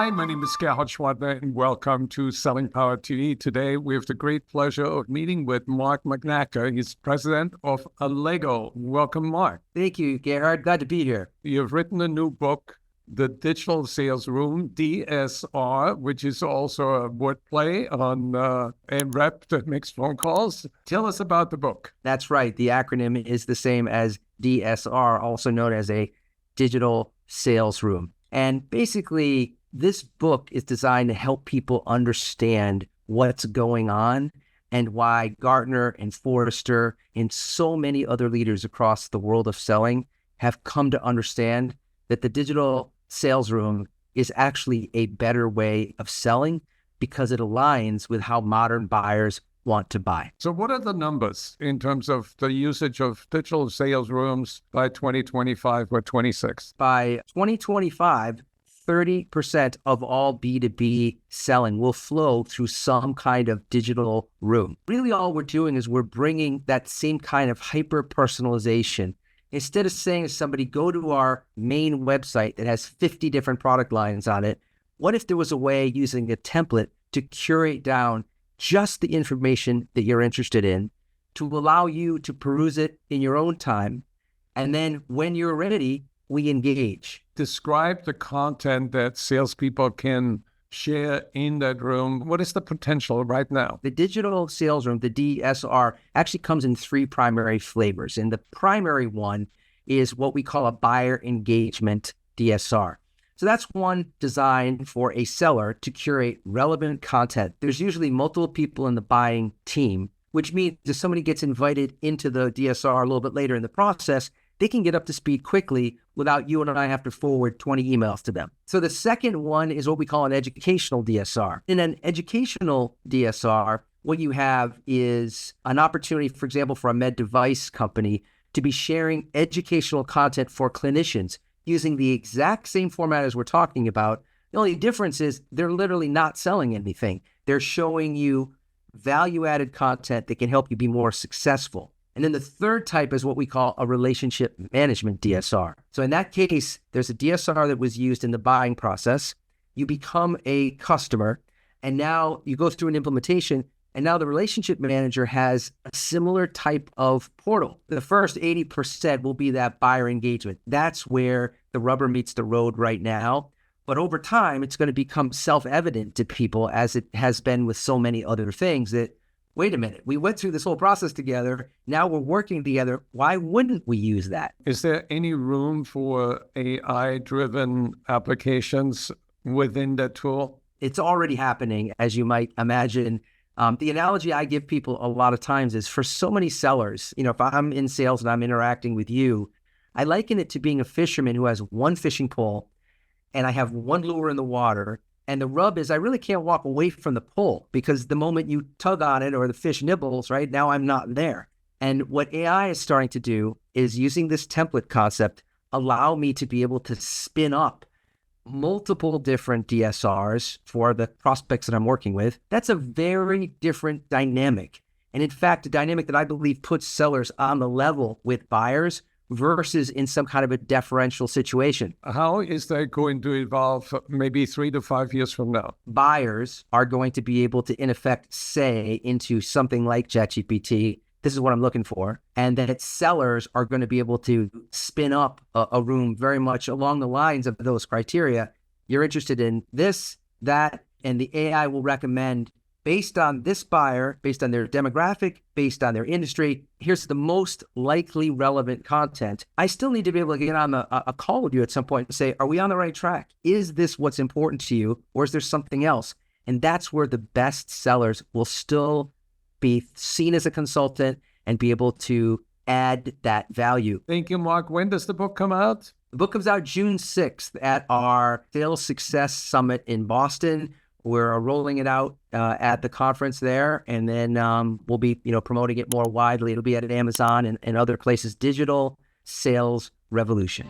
Hi, my name is Gerhard Schwadner, and welcome to Selling Power TV. Today, we have the great pleasure of meeting with Mark McNacker. He's president of Allego. Welcome, Mark. Thank you, Gerhard. Glad to be here. You've written a new book, The Digital Sales Room, DSR, which is also a wordplay on a rep that makes phone calls. Tell us about the book. That's right. The acronym is the same as DSR, also known as a Digital Sales Room. And basically, this book is designed to help people understand what's going on and why Gartner and Forrester and so many other leaders across the world of selling have come to understand that the digital sales room is actually a better way of selling because it aligns with how modern buyers want to buy. So what are the numbers in terms of the usage of digital sales rooms by 2025 or 26? By 2025, 30% of all B2B selling will flow through some kind of digital room. Really, all we're doing is we're bringing that same kind of hyper-personalization. Instead of saying to somebody, go to our main website that has 50 different product lines on it, what if there was a way using a template to curate down just the information that you're interested in to allow you to peruse it in your own time, and then when you're ready, we engage. Describe the content that salespeople can share in that room. What is the potential right now? The digital sales room, the DSR, actually comes in three primary flavors. And the primary one is what we call a buyer engagement DSR. So that's one designed for a seller to curate relevant content. There's usually multiple people in the buying team, which means if somebody gets invited into the DSR a little bit later in the process, they can get up to speed quickly without you and I have to forward 20 emails to them. So the second one is what we call an educational DSR. In an educational DSR, what you have is an opportunity, for example, for a med device company to be sharing educational content for clinicians using the exact same format as we're talking about. The only difference is they're literally not selling anything. They're showing you value-added content that can help you be more successful. And then the third type is what we call a relationship management DSR. So in that case, there's a DSR that was used in the buying process. You become a customer, and now you go through an implementation, and now the relationship manager has a similar type of portal. The first 80% will be that buyer engagement. That's where the rubber meets the road right now. But over time, it's going to become self-evident to people, as it has been with so many other things, that wait a minute, we went through this whole process together. Now we're working together. Why wouldn't we use that? Is there any room for AI-driven applications within that tool? It's already happening, as you might imagine. The analogy I give people a lot of times is for so many sellers, if I'm in sales and I'm interacting with you, I liken it to being a fisherman who has one fishing pole and I have one lure in the water. And the rub is I really can't walk away from the pole because the moment you tug on it or the fish nibbles, right, now I'm not there. And what AI is starting to do is using this template concept, allow me to be able to spin up multiple different DSRs for the prospects that I'm working with. That's a very different dynamic. And in fact, a dynamic that I believe puts sellers on the level with buyers versus in some kind of a deferential situation. How is that going to evolve maybe 3 to 5 years from now? Buyers are going to be able to, in effect, say into something like ChatGPT, this is what I'm looking for. And that sellers are going to be able to spin up a room very much along the lines of those criteria. You're interested in this, that, and the AI will recommend based on this buyer, based on their demographic, based on their industry, here's the most likely relevant content. I still need to be able to get on a call with you at some point and say, are we on the right track? Is this what's important to you, or is there something else? And that's where the best sellers will still be seen as a consultant and be able to add that value. Thank you, Mark. When does the book come out? The book comes out June 6th at our Sales Success Summit in Boston. We're rolling it out at the conference there, and then we'll be, promoting it more widely. It'll be at Amazon and other places. Digital Sales Revolution.